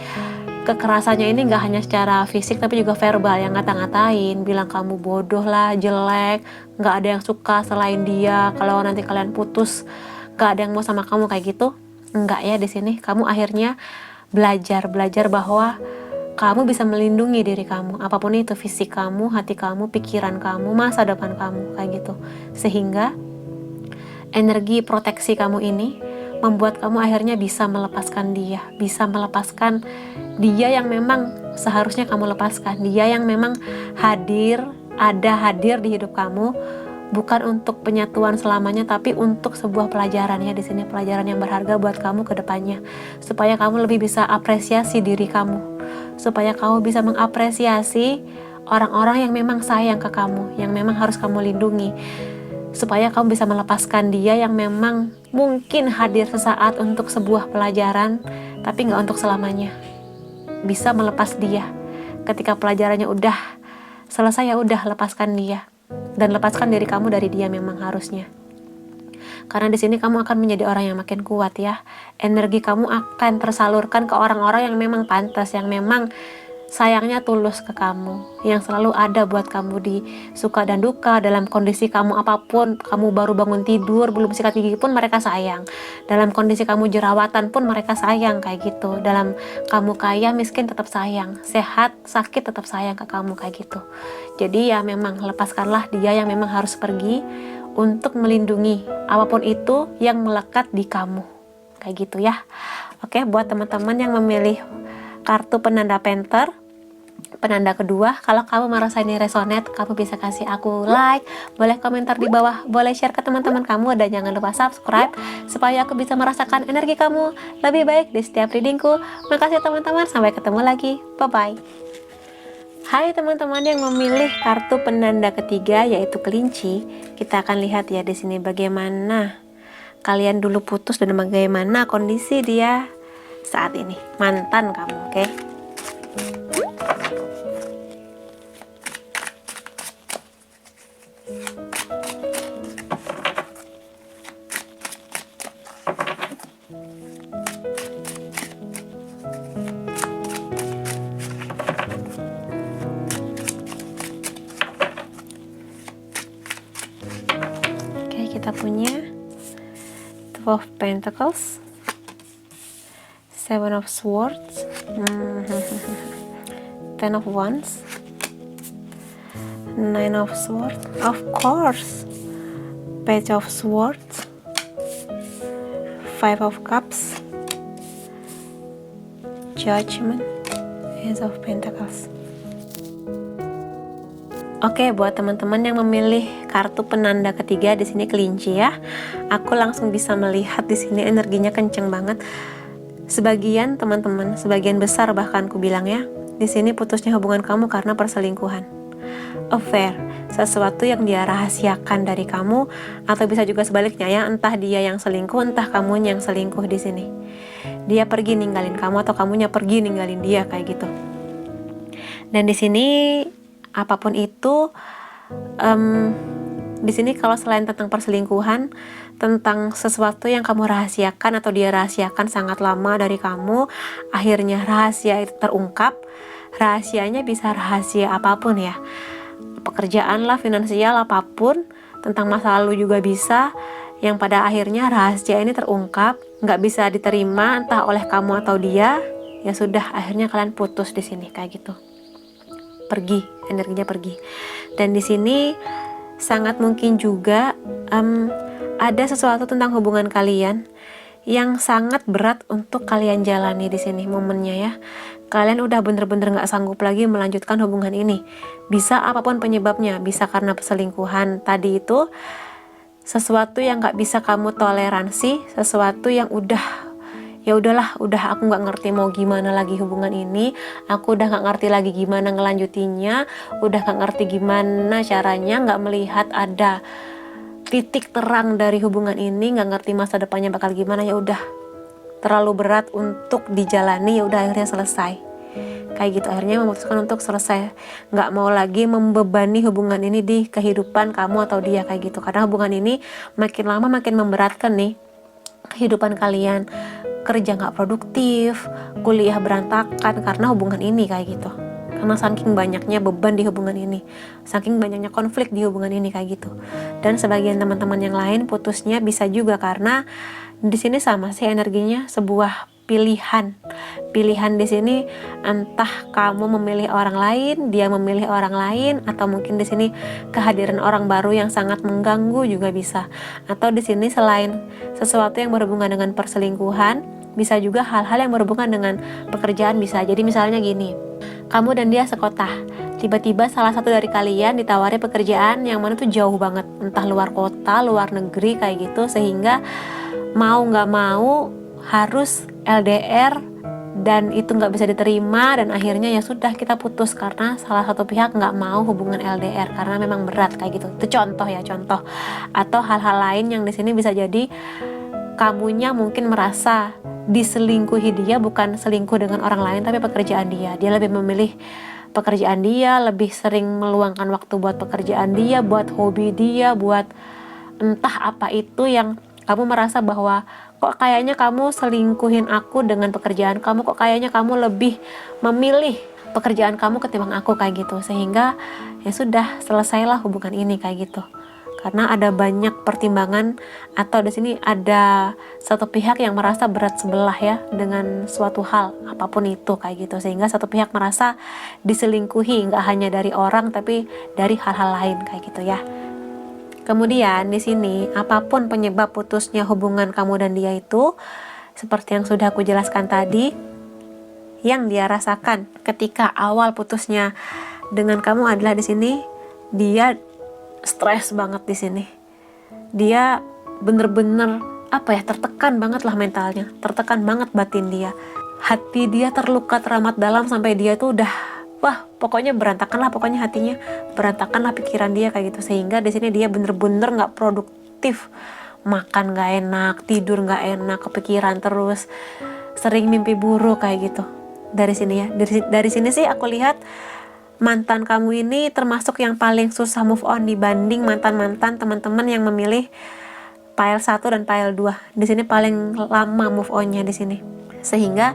kekerasannya ini gak hanya secara fisik tapi juga verbal, yang ngata-ngatain, bilang kamu bodoh lah, jelek, gak ada yang suka selain dia, kalau nanti kalian putus gak ada yang mau sama kamu, kayak gitu. Enggak ya, di sini kamu akhirnya belajar bahwa kamu bisa melindungi diri kamu, apapun itu, fisik kamu, hati kamu, pikiran kamu, masa depan kamu, kayak gitu. Sehingga energi proteksi kamu ini membuat kamu akhirnya bisa melepaskan dia, bisa melepaskan dia yang memang seharusnya kamu lepaskan, dia yang memang hadir di hidup kamu, bukan untuk penyatuan selamanya, tapi untuk sebuah pelajaran ya. Di sini pelajaran yang berharga buat kamu ke depannya, supaya kamu lebih bisa apresiasi diri kamu, supaya kamu bisa mengapresiasi orang-orang yang memang sayang ke kamu, yang memang harus kamu lindungi, supaya kamu bisa melepaskan dia yang memang mungkin hadir sesaat untuk sebuah pelajaran, tapi nggak untuk selamanya. Bisa melepas dia ketika pelajarannya udah selesai, ya udah, lepaskan dia dan lepaskan diri kamu dari dia memang harusnya. Karena di sini kamu akan menjadi orang yang makin kuat ya. Energi kamu akan tersalurkan ke orang-orang yang memang pantas, yang memang sayangnya tulus ke kamu, yang selalu ada buat kamu di suka dan duka, dalam kondisi kamu apapun. Kamu baru bangun tidur, belum sikat gigi pun mereka sayang. Dalam kondisi kamu jerawatan pun mereka sayang, kayak gitu. Dalam kamu kaya miskin tetap sayang, sehat sakit tetap sayang ke kamu, kayak gitu. Jadi ya memang lepaskanlah dia yang memang harus pergi untuk melindungi apapun itu yang melekat di kamu, kayak gitu ya. Oke, buat teman-teman yang memilih kartu penanda Panther, penanda kedua, kalau kamu merasa ini resonate, kamu bisa kasih aku like, boleh komentar di bawah, boleh share ke teman-teman kamu, dan jangan lupa subscribe supaya aku bisa merasakan energi kamu lebih baik di setiap readingku. Makasih teman-teman, sampai ketemu lagi, bye bye. Hai teman-teman yang memilih kartu penanda ketiga yaitu kelinci, kita akan lihat ya di sini bagaimana kalian dulu putus dan bagaimana kondisi dia saat ini, mantan kamu, oke? Oke, kita punya Two of Pentacles, Seven of Swords, Ten of Wands, Nine of Swords, of course, Page of Swords, Five of Cups, Judgment, Ace of Pentacles. Oke, buat teman-teman yang memilih kartu penanda ketiga di sini kelinci ya, aku langsung bisa melihat di sini energinya kenceng banget. Sebagian teman-teman, sebagian besar bahkan ku bilang ya, di sini putusnya hubungan kamu karena perselingkuhan, affair, sesuatu yang dia rahasiakan dari kamu, atau bisa juga sebaliknya ya, entah dia yang selingkuh, entah kamu yang selingkuh di sini. Dia pergi ninggalin kamu atau kamunya pergi ninggalin dia, kayak gitu. Dan di sini apapun itu, di sini kalau selain tentang perselingkuhan, tentang sesuatu yang kamu rahasiakan atau dia rahasiakan sangat lama dari kamu, akhirnya rahasia itu terungkap. Rahasianya bisa rahasia apapun ya, pekerjaan lah, finansial, apapun, tentang masa lalu juga bisa, yang pada akhirnya rahasia ini terungkap, nggak bisa diterima entah oleh kamu atau dia, ya sudah, akhirnya kalian putus di sini, kayak gitu. Pergi, energinya pergi. Dan di sini sangat mungkin juga ada sesuatu tentang hubungan kalian yang sangat berat untuk kalian jalani di sini momennya ya. Kalian udah bener-bener nggak sanggup lagi melanjutkan hubungan ini. Bisa apapun penyebabnya, bisa karena perselingkuhan tadi itu, sesuatu yang nggak bisa kamu toleransi, sesuatu yang udah, ya udahlah, udah aku nggak ngerti mau gimana lagi hubungan ini, aku udah nggak ngerti lagi gimana ngelanjutinnya, udah nggak ngerti gimana caranya, nggak melihat ada titik terang dari hubungan ini, nggak ngerti masa depannya bakal gimana, ya udah terlalu berat untuk dijalani, ya udah akhirnya selesai, kayak gitu. Akhirnya memutuskan untuk selesai, nggak mau lagi membebani hubungan ini di kehidupan kamu atau dia, kayak gitu. Karena hubungan ini makin lama makin memberatkan nih kehidupan kalian. Kerja nggak produktif, kuliah berantakan karena hubungan ini, kayak gitu. Karena saking banyaknya beban di hubungan ini, saking banyaknya konflik di hubungan ini, kayak gitu. Dan sebagian teman-teman yang lain putusnya bisa juga karena di sini sama sih energinya, sebuah pilihan. Pilihan di sini entah kamu memilih orang lain, dia memilih orang lain, atau mungkin di sini kehadiran orang baru yang sangat mengganggu juga bisa. Atau di sini selain sesuatu yang berhubungan dengan perselingkuhan, bisa juga hal-hal yang berhubungan dengan pekerjaan bisa. Jadi misalnya gini, kamu dan dia sekota, tiba-tiba salah satu dari kalian ditawari pekerjaan yang mana tuh jauh banget, entah luar kota, luar negeri kayak gitu, sehingga mau nggak mau harus LDR, dan itu nggak bisa diterima, dan akhirnya ya sudah kita putus karena salah satu pihak nggak mau hubungan LDR karena memang berat kayak gitu. Itu contoh ya, contoh. Atau hal-hal lain yang di sini bisa jadi kamunya mungkin merasa diselingkuhi dia, bukan selingkuh dengan orang lain tapi pekerjaan dia. Dia lebih memilih pekerjaan dia, lebih sering meluangkan waktu buat pekerjaan dia, buat hobi dia, buat entah apa itu yang kamu merasa bahwa kok kayaknya kamu selingkuhin aku dengan pekerjaan kamu, kok kayaknya kamu lebih memilih pekerjaan kamu ketimbang aku kayak gitu. Sehingga ya sudah, selesailah hubungan ini kayak gitu. Karena ada banyak pertimbangan, atau di sini ada satu pihak yang merasa berat sebelah ya dengan suatu hal apapun itu kayak gitu, sehingga satu pihak merasa diselingkuhi, nggak hanya dari orang tapi dari hal-hal lain kayak gitu ya. Kemudian di sini apapun penyebab putusnya hubungan kamu dan dia itu, seperti yang sudah aku jelaskan tadi, yang dia rasakan ketika awal putusnya dengan kamu adalah di sini dia stres banget di sini. Dia bener-bener tertekan banget lah mentalnya, tertekan banget batin dia. Hati dia terluka teramat dalam sampai dia tuh udah pokoknya berantakan lah, pokoknya hatinya berantakan lah, pikiran dia kayak gitu. Sehingga di sini dia bener-bener nggak produktif, makan nggak enak, tidur nggak enak, kepikiran terus, sering mimpi buruk kayak gitu. Dari sini ya, dari sini sih aku lihat mantan kamu ini termasuk yang paling susah move on dibanding mantan-mantan teman-teman yang memilih file 1 dan file 2. Di sini paling lama move on-nya di sini. Sehingga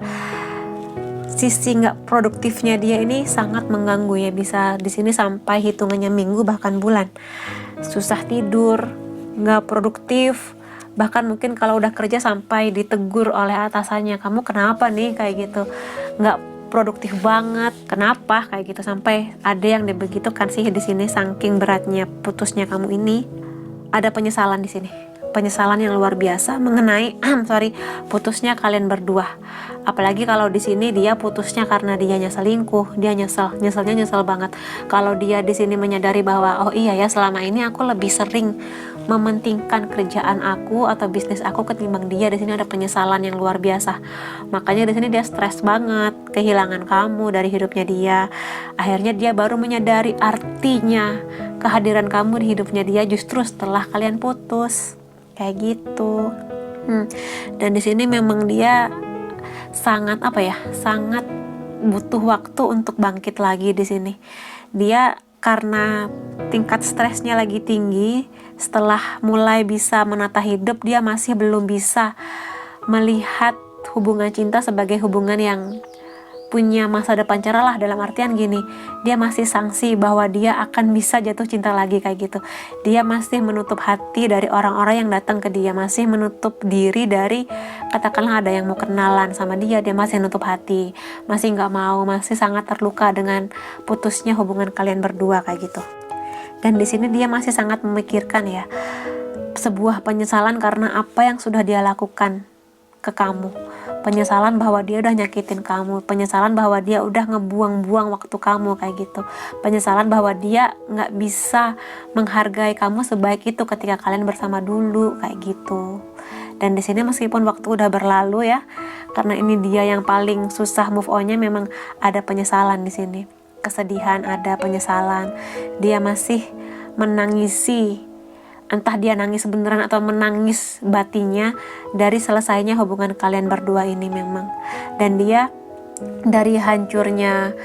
sisi nggak produktifnya dia ini sangat mengganggu ya, bisa di sini sampai hitungannya minggu bahkan bulan. Susah tidur, nggak produktif, bahkan mungkin kalau udah kerja sampai ditegur oleh atasannya, kamu kenapa nih kayak gitu, nggak produktif banget, kenapa kayak gitu, sampai ada yang dibegitukan sih di sini. Saking beratnya putusnya kamu ini, ada penyesalan di sini. Penyesalan yang luar biasa mengenai putusnya kalian berdua. Apalagi kalau di sini dia putusnya karena dianya selingkuh, dia nyeselnya banget. Kalau dia di sini menyadari bahwa oh iya ya, selama ini aku lebih sering mementingkan kerjaan aku atau bisnis aku ketimbang dia, di sini ada penyesalan yang luar biasa. Makanya di sini dia stres banget, kehilangan kamu dari hidupnya dia. Akhirnya dia baru menyadari artinya kehadiran kamu di hidupnya dia justru setelah kalian putus. Kayak gitu. Dan di sini memang dia sangat sangat butuh waktu untuk bangkit lagi di sini. Dia karena tingkat stresnya lagi tinggi, setelah mulai bisa menata hidup, dia masih belum bisa melihat hubungan cinta sebagai hubungan yang punya masa depan cerah lah, dalam artian gini, dia masih sangsi bahwa dia akan bisa jatuh cinta lagi kayak gitu. Dia masih menutup hati dari orang-orang yang datang ke dia, masih menutup diri dari katakanlah ada yang mau kenalan sama dia, dia masih nutup hati, masih nggak mau, masih sangat terluka dengan putusnya hubungan kalian berdua kayak gitu. Dan di sini dia masih sangat memikirkan ya, sebuah penyesalan karena apa yang sudah dia lakukan ke kamu, penyesalan bahwa dia udah nyakitin kamu, penyesalan bahwa dia udah ngebuang-buang waktu kamu kayak gitu, penyesalan bahwa dia nggak bisa menghargai kamu sebaik itu ketika kalian bersama dulu kayak gitu. Dan di sini meskipun waktu udah berlalu ya, karena ini dia yang paling susah move on-nya, memang ada penyesalan di sini, kesedihan, ada penyesalan. Dia masih menangisi, entah dia nangis beneran atau menangis batinnya dari selesainya hubungan kalian berdua ini memang. Dan dia dari hancurnya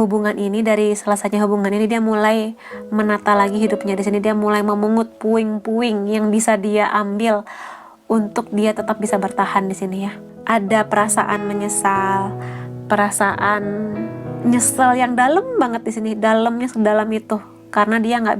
hubungan ini, dari selesainya hubungan ini, dia mulai menata lagi hidupnya di sini. Dia mulai memungut puing-puing yang bisa dia ambil untuk dia tetap bisa bertahan di sini ya. Ada perasaan menyesal, perasaan nyesel yang dalam banget di sini, dalamnya sedalam itu, karena dia nggak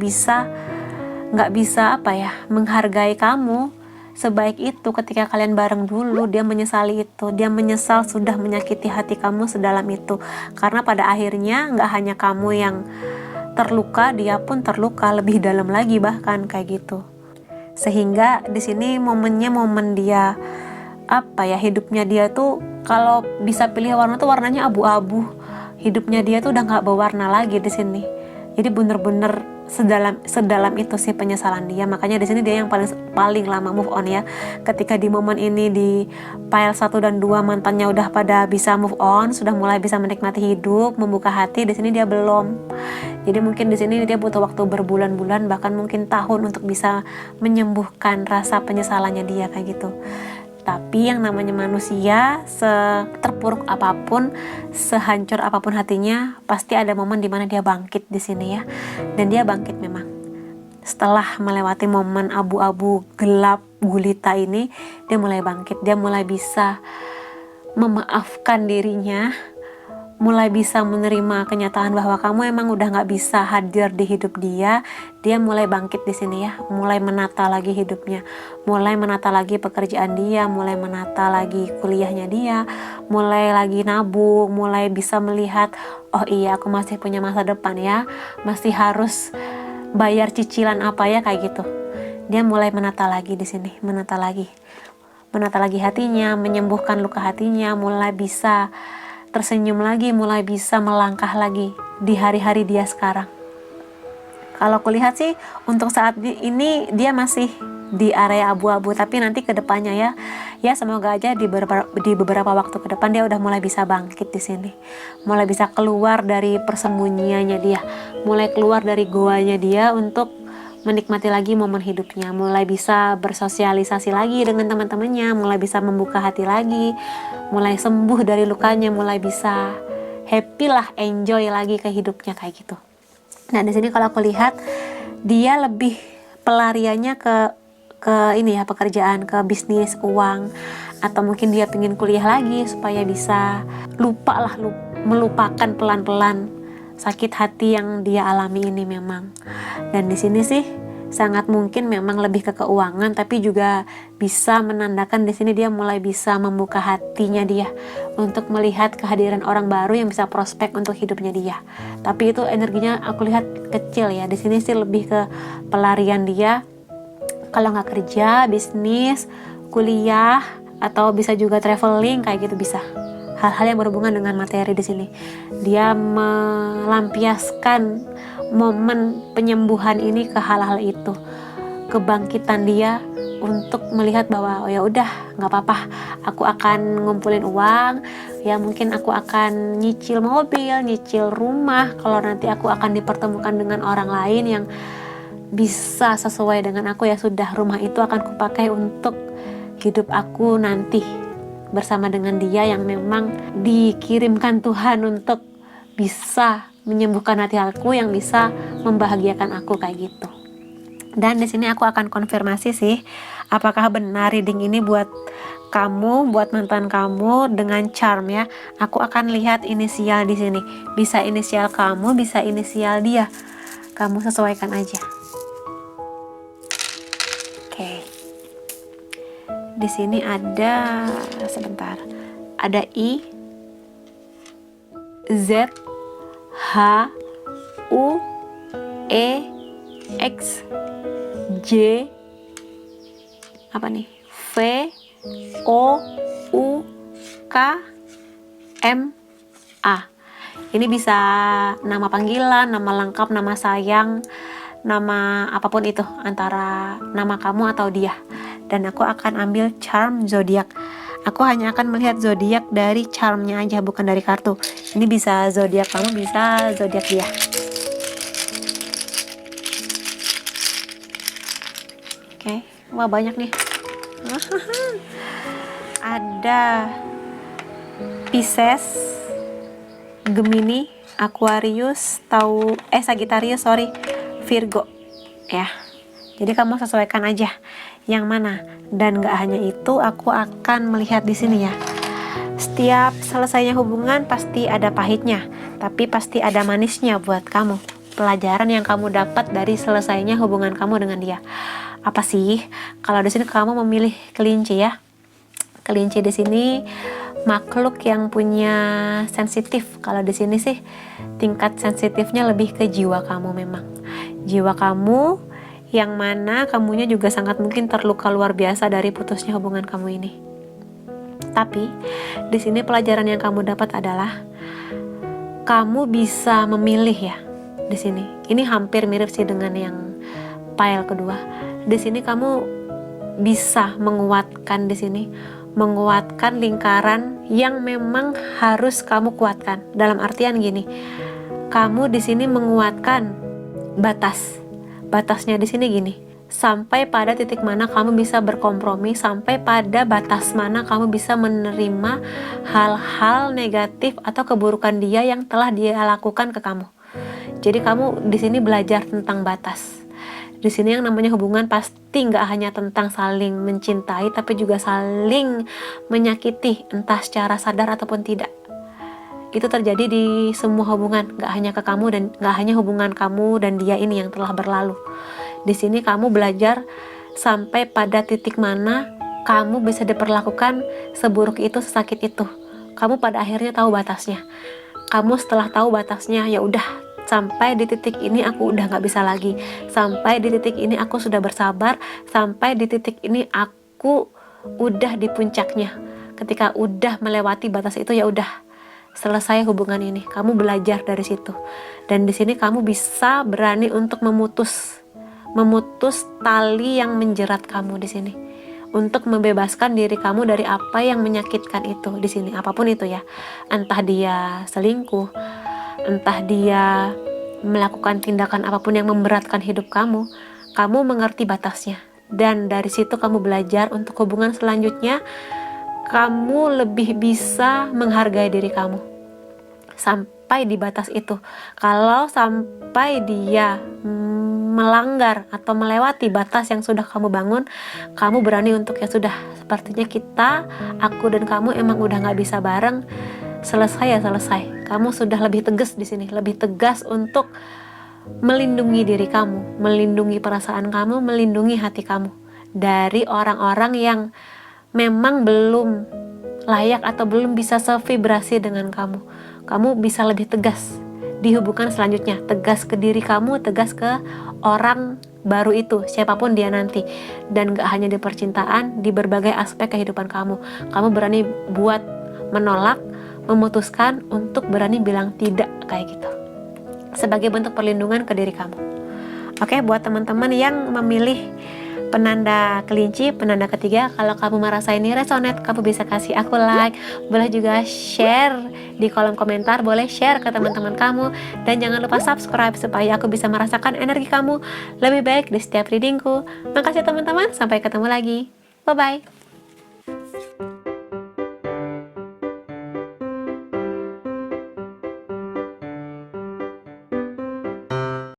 bisa menghargai kamu sebaik itu ketika kalian bareng dulu. Dia menyesali itu, dia menyesal sudah menyakiti hati kamu sedalam itu, karena pada akhirnya nggak hanya kamu yang terluka, dia pun terluka lebih dalam lagi bahkan kayak gitu. Sehingga di sini momennya momen dia hidupnya dia tuh kalau bisa pilih warna tuh warnanya abu-abu, hidupnya dia tuh udah nggak berwarna lagi di sini. Jadi bener-bener sedalam itu sih penyesalan dia. Makanya di sini dia yang paling lama move on ya. Ketika di momen ini di file 1 dan 2 mantannya udah pada bisa move on, sudah mulai bisa menikmati hidup, membuka hati, di sini dia belum. Jadi mungkin di sini dia butuh waktu berbulan-bulan, bahkan mungkin tahun untuk bisa menyembuhkan rasa penyesalannya dia kayak gitu. Tapi yang namanya manusia, seterpuruk apapun, sehancur apapun hatinya, pasti ada momen dimana dia bangkit di sini ya. Dan dia bangkit memang. Setelah melewati momen abu-abu gelap gulita ini, dia mulai bangkit. Dia mulai bisa memaafkan dirinya, mulai bisa menerima kenyataan bahwa kamu emang udah nggak bisa hadir di hidup dia. Dia mulai bangkit di sini ya, mulai menata lagi hidupnya, mulai menata lagi pekerjaan dia, mulai menata lagi kuliahnya dia, mulai lagi nabung, mulai bisa melihat, oh iya aku masih punya masa depan ya, masih harus bayar cicilan apa ya kayak gitu. Dia mulai menata lagi di sini, menata lagi hatinya, menyembuhkan luka hatinya, mulai bisa tersenyum lagi, mulai bisa melangkah lagi di hari-hari dia sekarang. Kalau aku lihat sih untuk saat ini dia masih di area abu-abu, tapi nanti ke depannya ya semoga aja di beberapa waktu ke depan dia udah mulai bisa bangkit di sini, mulai bisa keluar dari persembunyiannya dia, mulai keluar dari goanya dia untuk menikmati lagi momen hidupnya, mulai bisa bersosialisasi lagi dengan teman-temannya, mulai bisa membuka hati lagi, mulai sembuh dari lukanya, mulai bisa happy lah, enjoy lagi ke hidupnya kayak gitu. Nah di sini kalau aku lihat dia lebih pelariannya ke ini ya, pekerjaan, ke bisnis, uang, atau mungkin dia pengen kuliah lagi supaya bisa melupakan pelan-pelan sakit hati yang dia alami ini memang. Dan di sini sih sangat mungkin memang lebih ke keuangan, tapi juga bisa menandakan di sini dia mulai bisa membuka hatinya dia untuk melihat kehadiran orang baru yang bisa prospek untuk hidupnya dia. Tapi itu energinya aku lihat kecil ya. Di sini sih lebih ke pelarian dia. Kalau nggak kerja, bisnis, kuliah, atau bisa juga traveling kayak gitu bisa. Hal-hal yang berhubungan dengan materi di sini. Dia melampiaskan momen penyembuhan ini ke hal-hal itu, kebangkitan dia untuk melihat bahwa oh ya udah nggak apa-apa, aku akan ngumpulin uang ya, mungkin aku akan nyicil mobil, nyicil rumah, kalau nanti aku akan dipertemukan dengan orang lain yang bisa sesuai dengan aku ya sudah, rumah itu akan kupakai untuk hidup aku nanti bersama dengan dia yang memang dikirimkan Tuhan untuk bisa menyembuhkan hati aku, yang bisa membahagiakan aku kayak gitu. Dan di sini aku akan konfirmasi sih, apakah benar reading ini buat kamu, buat mantan kamu dengan charm ya. Aku akan lihat inisial di sini. Bisa inisial kamu, bisa inisial dia. Kamu sesuaikan aja. Oke. Di sini ada sebentar. Ada I, Z, H, U, E, X, J, apa nih? V, O, U, K, M, A. Ini bisa nama panggilan, nama lengkap, nama sayang, nama apapun itu antara nama kamu atau dia. Dan aku akan ambil charm zodiak. Aku hanya akan melihat zodiak dari charmnya aja, bukan dari kartu. Ini bisa zodiak kamu, bisa zodiak dia. Oke, wah banyak nih. Ada Pisces, Gemini, Aquarius, Sagittarius, Virgo ya. Jadi kamu sesuaikan aja yang mana. Dan gak hanya itu, aku akan melihat di sini ya. Setiap selesainya hubungan pasti ada pahitnya, tapi pasti ada manisnya buat kamu. Pelajaran yang kamu dapat dari selesainya hubungan kamu dengan dia. Apa sih? Kalau di sini kamu memilih kelinci ya. Kelinci di sini makhluk yang punya sensitif. Kalau di sini sih tingkat sensitifnya lebih ke jiwa kamu memang. Jiwa kamu yang mana kamunya juga sangat mungkin terluka luar biasa dari putusnya hubungan kamu ini. Tapi di sini pelajaran yang kamu dapat adalah kamu bisa memilih ya di sini. Ini hampir mirip sih dengan yang pile kedua. Di sini kamu bisa menguatkan di sini, menguatkan lingkaran yang memang harus kamu kuatkan. Dalam artian gini, kamu di sini menguatkan batas. Batasnya di sini gini. Sampai pada titik mana kamu bisa berkompromi, sampai pada batas mana kamu bisa menerima hal-hal negatif atau keburukan dia yang telah dia lakukan ke kamu. Jadi kamu di sini belajar tentang batas. Di sini yang namanya hubungan pasti nggak hanya tentang saling mencintai, tapi juga saling menyakiti, entah secara sadar ataupun tidak. Itu terjadi di semua hubungan, nggak hanya ke kamu dan nggak hanya hubungan kamu dan dia ini yang telah berlalu. Di sini kamu belajar sampai pada titik mana kamu bisa diperlakukan seburuk itu, sesakit itu. Kamu pada akhirnya tahu batasnya. Kamu setelah tahu batasnya, ya udah, sampai di titik ini aku udah nggak bisa lagi. Sampai di titik ini aku sudah bersabar. Sampai di titik ini aku udah di puncaknya. Ketika udah melewati batas itu, ya udah, selesai hubungan ini. Kamu belajar dari situ. Dan di sini kamu bisa berani untuk memutus tali yang menjerat kamu di sini, untuk membebaskan diri kamu dari apa yang menyakitkan itu di sini, apapun itu ya, entah dia selingkuh, entah dia melakukan tindakan apapun yang memberatkan hidup kamu mengerti batasnya. Dan dari situ kamu belajar untuk hubungan selanjutnya, kamu lebih bisa menghargai diri kamu sampai di batas itu. Kalau sampai dia melanggar atau melewati batas yang sudah kamu bangun, kamu berani untuk ya sudah, sepertinya aku dan kamu emang udah nggak bisa bareng, selesai ya selesai. Kamu sudah lebih tegas di sini, lebih tegas untuk melindungi diri kamu, melindungi perasaan kamu, melindungi hati kamu dari orang-orang yang memang belum layak atau belum bisa sevibrasi dengan kamu. Kamu bisa lebih tegas di hubungan selanjutnya, tegas ke diri kamu, tegas ke orang baru itu, siapapun dia nanti. Dan gak hanya di percintaan, di berbagai aspek kehidupan kamu berani buat menolak, memutuskan untuk berani bilang tidak kayak gitu, sebagai bentuk perlindungan ke diri kamu. Oke, buat teman-teman yang memilih penanda kelinci, penanda ketiga, kalau kamu merasa ini resonate, kamu bisa kasih aku like, boleh juga share di kolom komentar, boleh share ke teman-teman kamu, dan jangan lupa subscribe supaya aku bisa merasakan energi kamu lebih baik di setiap readingku. Makasih teman-teman, sampai ketemu lagi, bye bye.